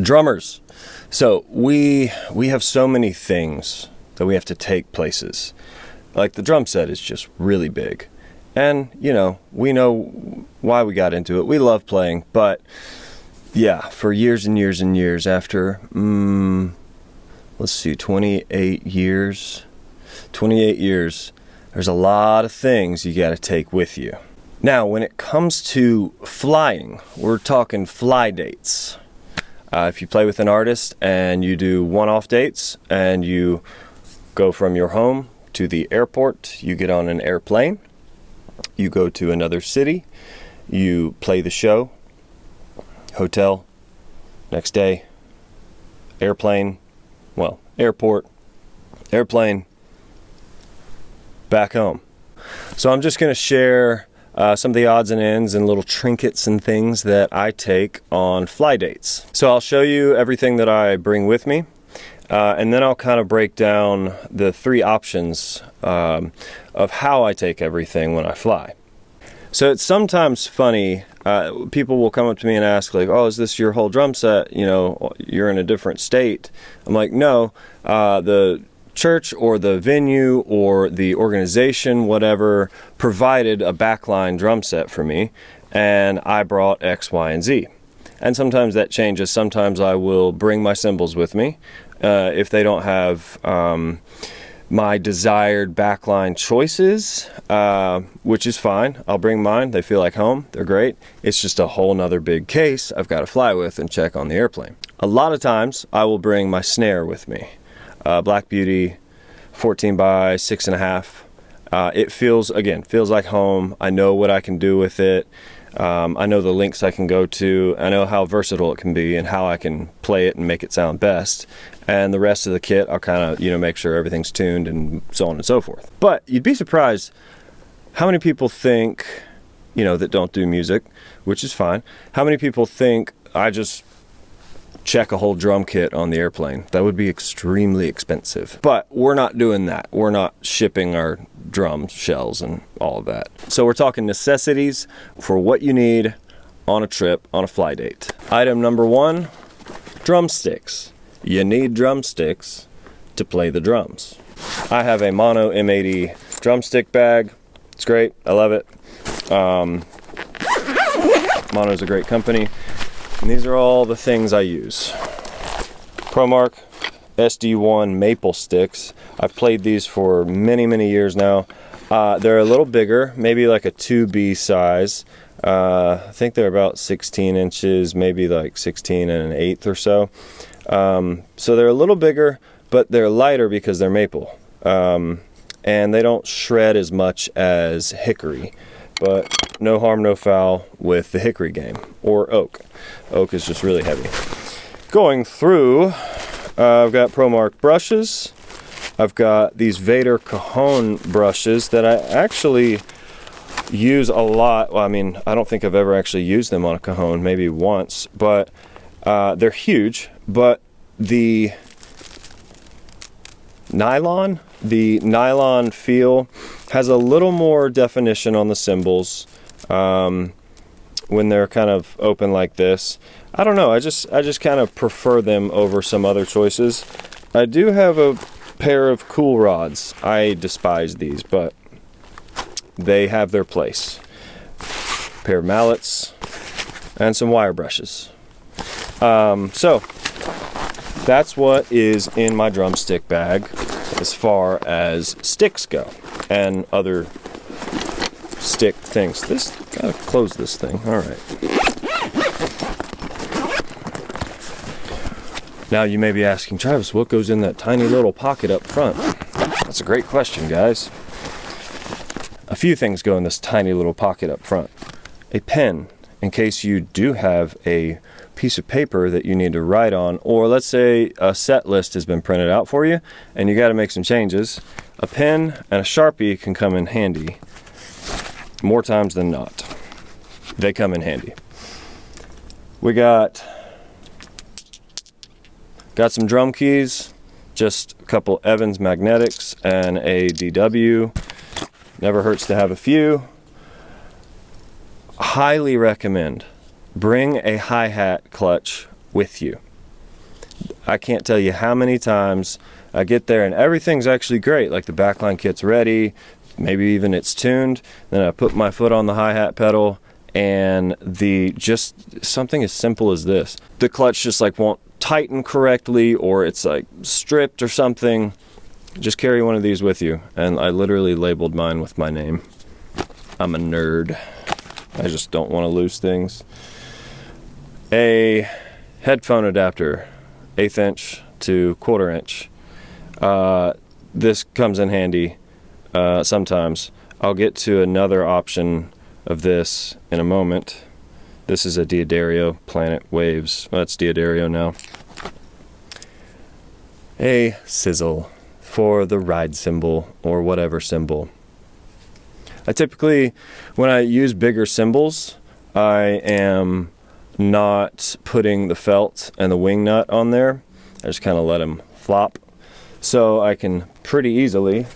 Drummers. So we have so many things that we have to take places. Like the drum set is just really big. And, we know why we got into it. We love playing, but yeah, for years and years and years after, 28 years, there's a lot of things you got to take with you. Now, when it comes to flying, we're talking fly dates. If you play with an artist and you do one-off dates and you go from your home to the airport, you get on an airplane, you go to another city, you play the show, hotel, next day, airport, airplane, back home. So I'm just going to share some of the odds and ends and little trinkets and things that I take on fly dates. So I'll show you everything that I bring with me, and then I'll kind of break down the three options of how I take everything when I fly. So it's sometimes funny, people will come up to me and ask like, oh, is this your whole drum set? You're in a different state. I'm like, no, the church or the venue or the organization, whatever, provided a backline drum set for me, and I brought X, Y, and Z. And sometimes that changes. Sometimes I will bring my cymbals with me if they don't have my desired backline choices, which is fine. I'll bring mine. They feel like home. They're great. It's just a whole nother big case I've got to fly with and check on the airplane. A lot of times I will bring my snare with me. Black Beauty, 14 by 6.5. It feels like home. I know what I can do with it. I know the links I can go to. I know how versatile it can be and how I can play it and make it sound best. And the rest of the kit, I'll kind of, make sure everything's tuned and so on and so forth. But you'd be surprised how many people think, that don't do music, which is fine. How many people think I just check a whole drum kit on the airplane? That would be extremely expensive. But we're not doing that. We're not shipping our drum shells and all of that. So we're talking necessities for what you need on a trip, on a fly date. Item number 1, drumsticks. You need drumsticks to play the drums. I have a Mono M80 drumstick bag. It's great. I love it. Mono's a great company. And these are all the things I use. ProMark SD1 maple sticks. I've played these for many, many years now. They're a little bigger, maybe like a 2B size. I think they're about 16 inches, maybe like 16 and an eighth or so. So they're a little bigger, but they're lighter because they're maple. And they don't shred as much as hickory. But no harm, no foul with the hickory game, or oak. Oak is just really heavy. Going through, I've got ProMark brushes. I've got these Vader Cajon brushes that I actually use a lot. Well, I don't think I've ever actually used them on a Cajon, maybe once, but they're huge. But the nylon feel has a little more definition on the cymbals when they're kind of open like this. I don't know, I just kind of prefer them over some other choices. I do have a pair of cool rods. I despise these, but they have their place. A pair of mallets and some wire brushes. So that's what is in my drumstick bag as far as sticks go and other stick things. Gotta close this thing. All right. Now you may be asking, Travis, what goes in that tiny little pocket up front? That's a great question, guys. A few things go in this tiny little pocket up front. A pen, in case you do have a piece of paper that you need to write on, or let's say a set list has been printed out for you and you got to make some changes. A pen and a Sharpie can come in handy more times than not. They come in handy. We got some drum keys, just a couple Evans magnetics and a DW. Never hurts to have a few. Highly recommend bring a hi-hat clutch with you. I can't tell you how many times I get there and everything's actually great. Like the backline kit's ready, maybe even it's tuned. Then I put my foot on the hi-hat pedal and just something as simple as this. The clutch just like won't tighten correctly, or it's like stripped or something. Just carry one of these with you. And I literally labeled mine with my name. I'm a nerd. I just don't want to lose things. A headphone adapter, 1/8 inch to 1/4 inch. This comes in handy sometimes. I'll get to another option of this in a moment. This is a D'Addario Planet Waves. Well, that's D'Addario now. A sizzle for the ride cymbal or whatever cymbal. I typically, when I use bigger cymbals, I am not putting the felt and the wing nut on there. I just kind of let them flop. So I can pretty easily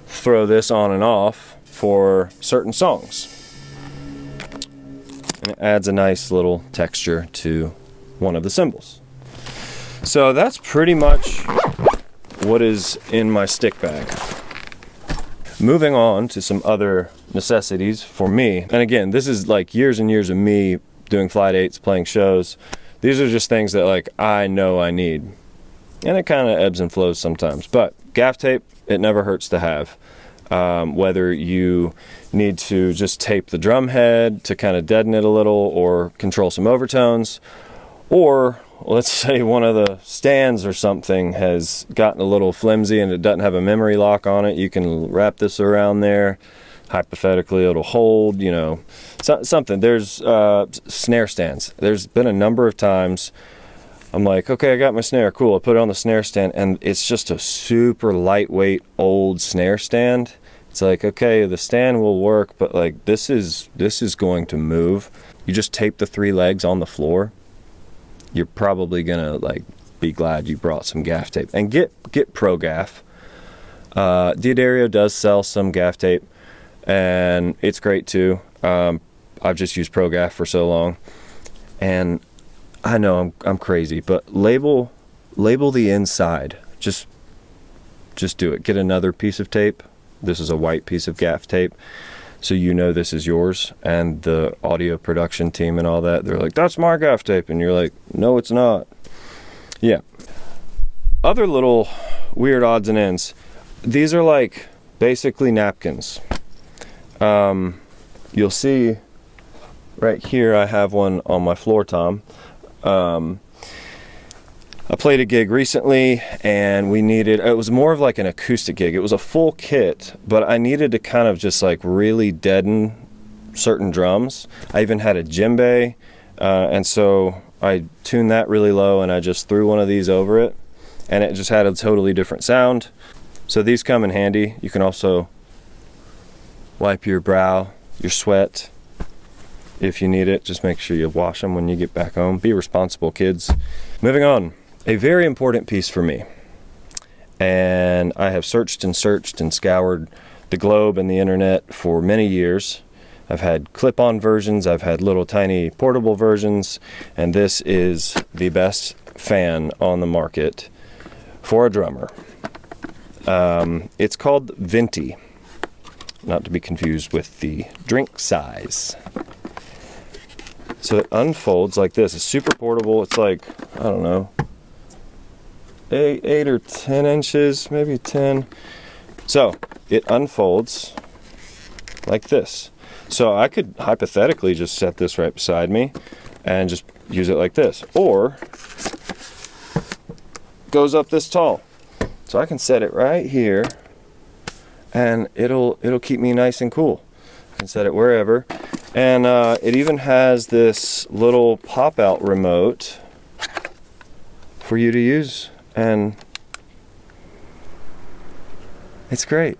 throw this on and off for certain songs. And it adds a nice little texture to one of the cymbals. So that's pretty much what is in my stick bag. Moving on to some other necessities for me. And again, this is like years and years of me doing fly dates, playing shows. These are just things that like I know I need. And it kind of ebbs and flows sometimes. But gaff tape, it never hurts to have. Whether you need to just tape the drum head to kind of deaden it a little or control some overtones, or let's say one of the stands or something has gotten a little flimsy and it doesn't have a memory lock on it, you can wrap this around there. Hypothetically, it'll hold, you know, something. There's snare stands. There's been a number of times I'm like, okay, I got my snare, cool. I put it on the snare stand and it's just a super lightweight old snare stand. It's like, okay, the stand will work, but like this is going to move. You just tape the 3 legs on the floor. You're probably gonna like be glad you brought some gaff tape. And get Pro Gaff. D'Addario does sell some gaff tape, and it's great too. I've just used Pro Gaff for so long, and I know I'm crazy, but label the inside. Just do it. Get another piece of tape. This is a white piece of gaff tape, so you know this is yours. And the audio production team and all that, they're like, that's my gaff tape, and you're like, no, it's not. Yeah. Other little weird odds and ends. These are like basically napkins. You'll see right here I have one on my floor tom. I played a gig recently and it was more of like an acoustic gig. It was a full kit, but I needed to kind of just like really deaden certain drums. I even had a djembe, and so I tuned that really low and I just threw one of these over it and it just had a totally different sound. So these come in handy. You can also wipe your brow, your sweat, if you need it. Just make sure you wash them when you get back home. Be responsible, kids. Moving on. A very important piece for me, and I have searched and scoured the globe and the internet for many years. I've had clip-on versions, I've had little tiny portable versions, and this is the best fan on the market for a drummer. It's called Venti, not to be confused with the drink size. So it unfolds like this. It's super portable. It's like, I don't know, 8 or 10 inches, maybe 10. So it unfolds like this. So I could hypothetically just set this right beside me and just use it like this, or goes up this tall. So I can set it right here and it'll keep me nice and cool. I can set it wherever. And it even has this little pop-out remote for you to use, and it's great.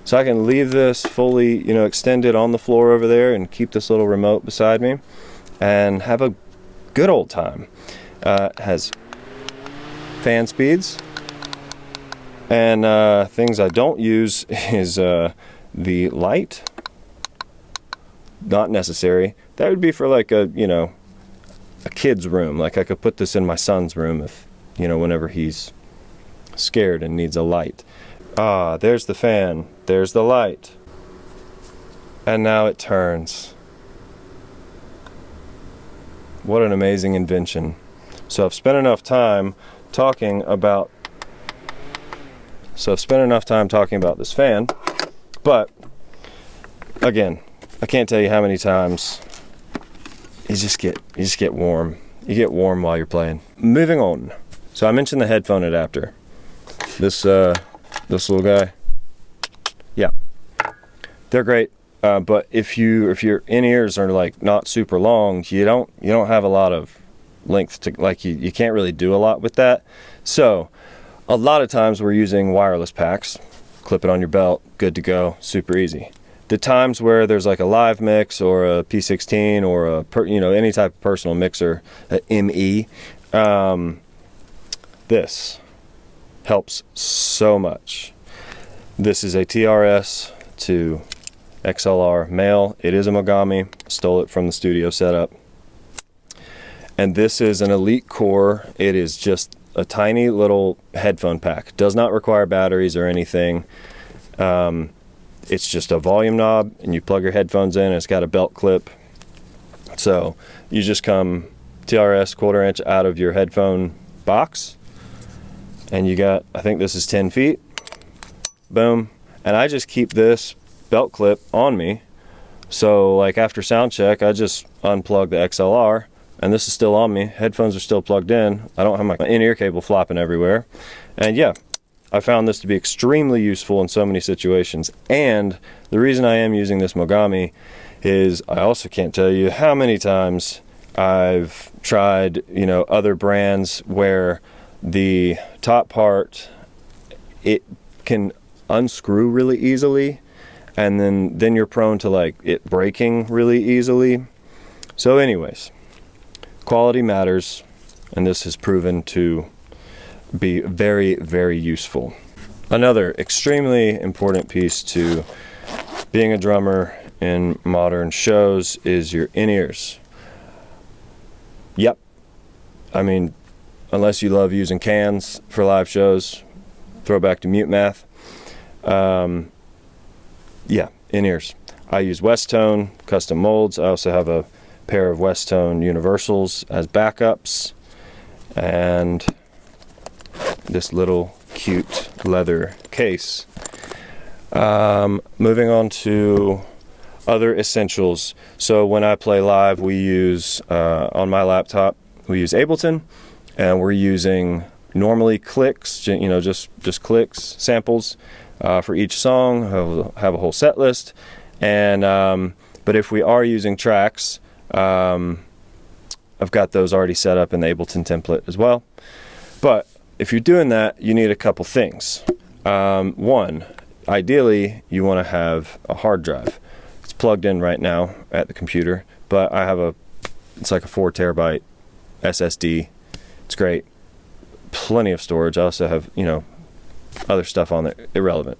So I can leave this fully, extended on the floor over there and keep this little remote beside me and have a good old time. It has fan speeds, and things I don't use is the light. Not necessary. That would be for like a, a kid's room. Like I could put this in my son's room if, you know, whenever he's scared and needs a light. Ah, there's the fan, there's the light. And now it turns. What an amazing invention. So I've spent enough time talking about this fan, but again, I can't tell you how many times you just get warm. You get warm while you're playing. Moving on. So I mentioned the headphone adapter. This little guy. Yeah. They're great. But if your in-ears are like not super long, you don't have a lot of length to, like, you can't really do a lot with that. So a lot of times we're using wireless packs. Clip it on your belt, good to go, super easy. The times where there's like a live mix or a P16 or any type of personal mixer, ME, this helps so much. This is a TRS to XLR male. It is a Mogami. Stole it from the studio setup. And this is an Elite Core. It is just a tiny little headphone pack. Does not require batteries or anything. It's just a volume knob, and you plug your headphones in. It's got a belt clip. So you just come TRS 1/4 inch out of your headphone box, and you got, I think this is 10 feet. Boom. And I just keep this belt clip on me. So like after sound check, I just unplug the XLR, and this is still on me. Headphones are still plugged in. I don't have my in-ear cable flopping everywhere. And yeah, I found this to be extremely useful in so many situations. And the reason I am using this Mogami is I also can't tell you how many times I've tried, other brands where the top part, it can unscrew really easily, and then you're prone to like it breaking really easily. So anyways, quality matters, and this has proven to be very, very useful. Another extremely important piece to being a drummer in modern shows is your in-ears. Yep. I mean, unless you love using cans for live shows, throwback to Mute Math. Yeah, in-ears. I use Westone custom molds. I also have a pair of Westone universals as backups, and this little cute leather case. Moving on to other essentials. So when I play live, we use on my laptop, we use Ableton, and we're using normally clicks, just clicks, samples for each song. Have a whole set list, and but if we are using tracks, I've got those already set up in the Ableton template as well. But if you're doing that, you need a couple things. One, ideally, you want to have a hard drive. It's plugged in right now at the computer, but I have it's like a 4 terabyte SSD. It's great. Plenty of storage. I also have, other stuff on there, irrelevant.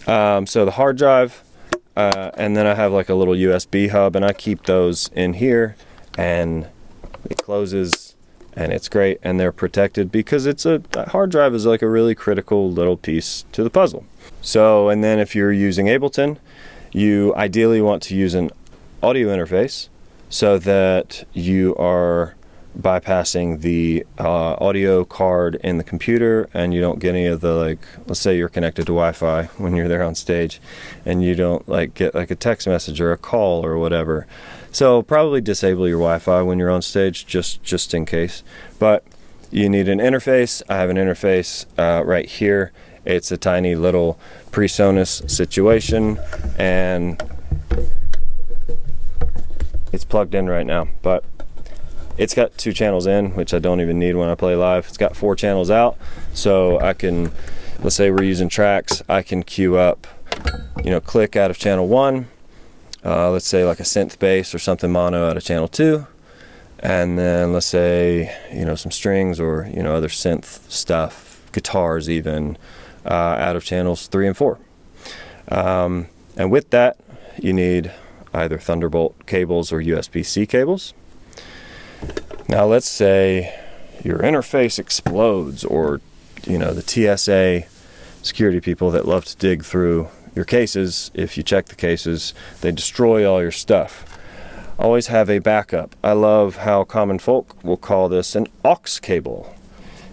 So the hard drive, and then I have like a little USB hub, and I keep those in here, and it closes, and it's great, and they're protected because a hard drive is like a really critical little piece to the puzzle. So, and then if you're using Ableton, you ideally want to use an audio interface so that you are bypassing the audio card in the computer, and you don't get any of the, let's say you're connected to Wi-Fi when you're there on stage, and you don't get like a text message or a call or whatever. So probably disable your Wi-Fi when you're on stage, just in case. But you need an interface. I have an interface right here. It's a tiny little PreSonus situation, and it's plugged in right now, but it's got 2 channels in, which I don't even need when I play live. It's got 4 channels out, so I can, let's say we're using tracks, I can queue up, click out of channel 1, let's say like a synth bass or something mono out of channel 2, and then let's say, some strings or, other synth stuff, guitars even, out of channels 3 and 4. And with that, you need either Thunderbolt cables or USB-C cables. Now let's say your interface explodes, or the TSA security people that love to dig through your cases. If you check the cases, they destroy all your stuff. Always have a backup. I love how common folk will call this an aux cable.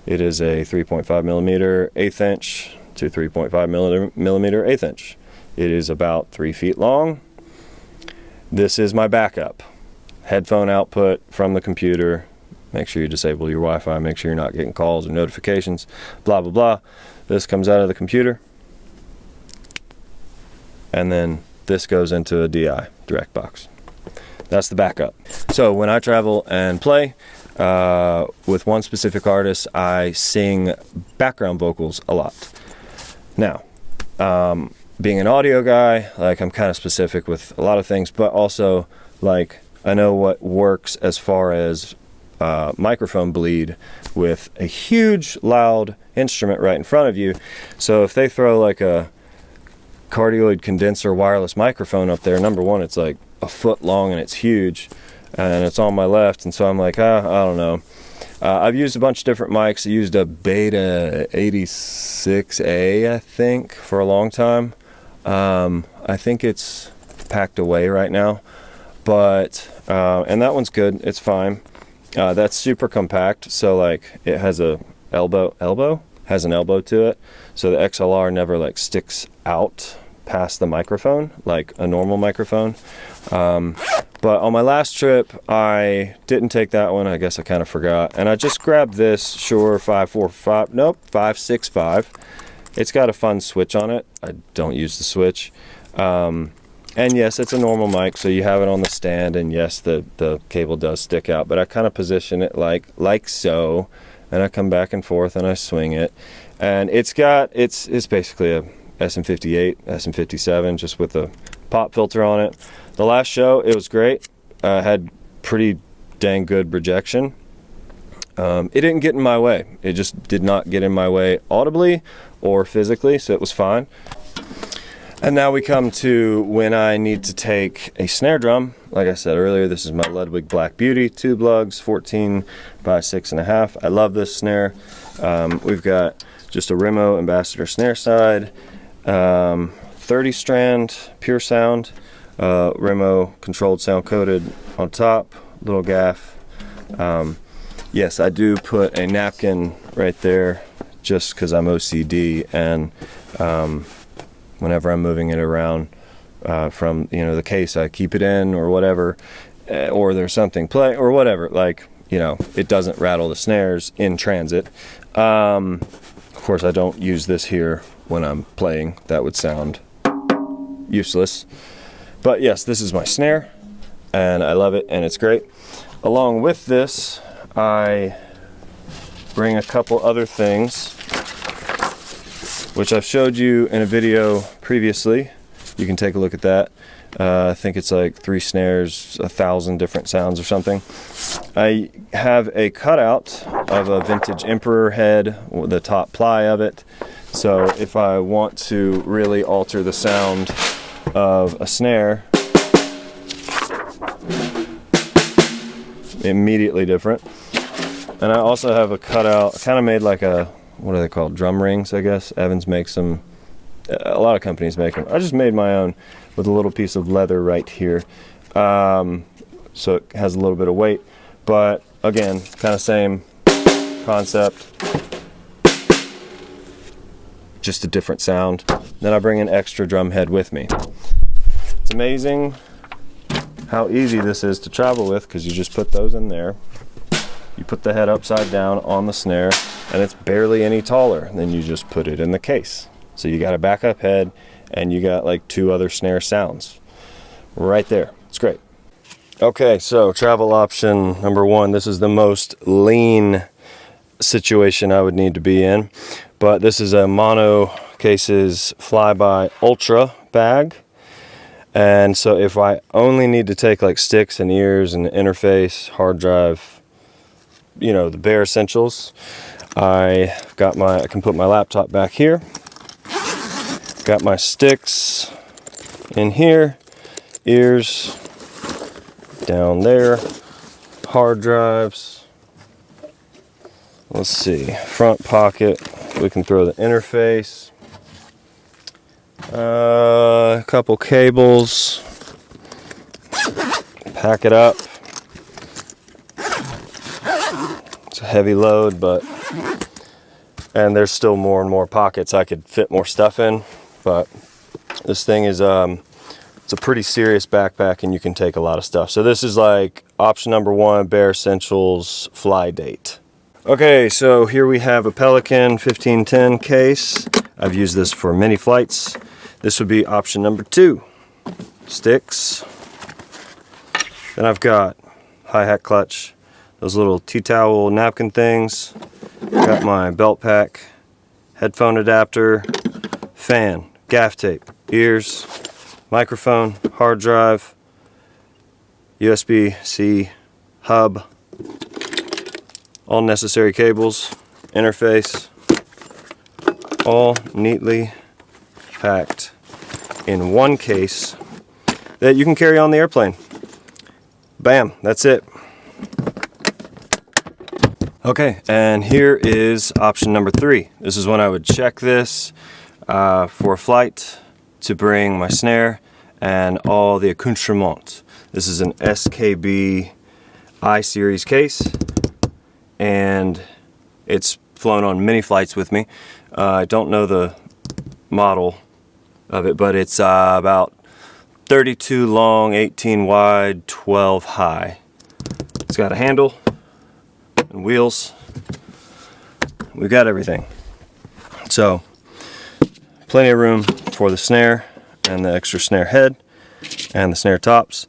It is a 3.5 millimeter 1/8 inch to 3.5 millimeter 1/8 inch. It is about 3 feet long. This is my backup. Headphone output from the computer. Make sure you disable your Wi-Fi. Make sure you're not getting calls or notifications. Blah, blah, blah. This comes out of the computer. And then this goes into a DI, direct box. That's the backup. So when I travel and play with one specific artist, I sing background vocals a lot. Now, being an audio guy, like, I'm kind of specific with a lot of things, but also, like, I know what works as far as microphone bleed with a huge loud instrument right in front of you. So if they throw like a cardioid condenser wireless microphone up there, number one, it's like a foot long and it's huge, and it's on my left, and so I'm like, I don't know. I've used a bunch of different mics. I used a Beta 86A, I think, for a long time. I think it's packed away right now, but and that one's good. It's fine. That's super compact, so like it has a has an elbow to it, so the XLR never like sticks out past the microphone like a normal microphone. But on my last trip, I didn't take that one. I guess I kind of forgot, and I just grabbed this Shure 565. It's got a fun switch on it. I don't use the switch. And yes, it's a normal mic, so you have it on the stand, and yes, the cable does stick out, but I kind of position it like so, and I come back and forth and I swing it. And it's basically a SM58, SM57, just with a pop filter on it. The last show, it was great. Had pretty dang good projection. It didn't get in my way. It just did not get in my way audibly or physically, so it was fine. And now we come to when I need to take a snare drum. Like I said earlier, this is my Ludwig Black Beauty, tube lugs, 14 by 6.5. I love this snare. We've got just a Remo Ambassador snare side, 30 strand pure sound, Remo controlled sound coded on top, little gaff. Yes, I do put a napkin right there just because I'm OCD, and whenever I'm moving it around from the case, I keep it in or whatever, or there's something play or whatever, like, it doesn't rattle the snares in transit. Of course, I don't use this here when I'm playing. That would sound useless. But yes, this is my snare, and I love it, and it's great. Along with this, I bring a couple other things, which I've showed you in a video previously. You can take a look at that. I think it's like 3 snares, 1,000 different sounds or something. I have a cutout of a vintage Emperor head, the top ply of it. So if I want to really alter the sound of a snare, immediately different. And I also have a cutout, kind of made like a, what are they called? Drum rings, I guess. Evans makes them. A lot of companies make them. I just made my own with a little piece of leather right here. So it has a little bit of weight. But again, kind of same concept. Just a different sound. Then I bring an extra drum head with me. It's amazing how easy this is to travel with, because you just put those in there. You put the head upside down on the snare, and it's barely any taller. Then you just put it in the case. So you got a backup head, and you got like 2 other snare sounds right there. It's great. Okay, so travel option number 1. This is the most lean situation I would need to be in, but this is a Mono Cases Flyby Ultra bag. And so if I only need to take like sticks and ears and interface, hard drive, the bare essentials, I can put my laptop back here. Got my sticks in here, ears down there, hard drives let's see, front pocket, we can throw the interface, a couple cables, pack it up. It's a heavy load, and there's still more and more pockets I could fit more stuff in, but this thing is it's a pretty serious backpack and you can take a lot of stuff. So this is like option number 1, Bare Essentials Fly Date. Okay, so here we have a Pelican 1510 case. I've used this for many flights. This would be option number 2, sticks. Then I've got hi-hat clutch, those little tea towel napkin things. Got my belt pack, headphone adapter, fan, gaff tape, ears, microphone, hard drive, USB-C hub, all necessary cables, interface, all neatly packed in one case that you can carry on the airplane. Bam, that's it. Okay, and here is option number 3. This is when I would check this for a flight to bring my snare and all the accoutrements. This is an SKB I-Series case, and it's flown on many flights with me. I don't know the model of it, but it's about 32 long, 18 wide, 12 high. It's got a handle and wheels. We've got everything. So plenty of room for the snare and the extra snare head and the snare tops.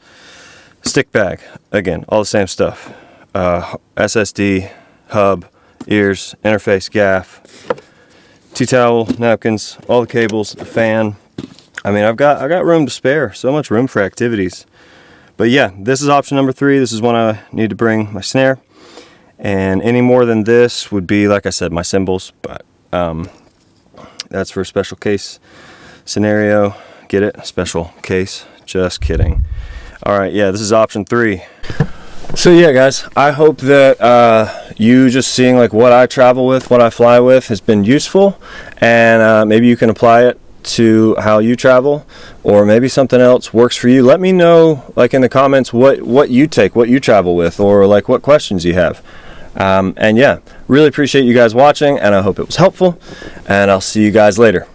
Stick bag, again, all the same stuff. SSD, hub, ears, interface, gaff, tea towel, napkins, all the cables, the fan. I mean, I've got room to spare, so much room for activities. But yeah, this is option number 3. This is when I need to bring my snare. And any more than this would be, like I said, my cymbals, but that's for a special case scenario. Get it? Special case. Just kidding. All right, yeah, this is option 3. So yeah, guys, I hope that you just seeing like what I travel with, what I fly with has been useful, and maybe you can apply it to how you travel, or maybe something else works for you. Let me know, like in the comments, what you take, what you travel with, or like what questions you have. And yeah, really appreciate you guys watching, and I hope it was helpful, and I'll see you guys later.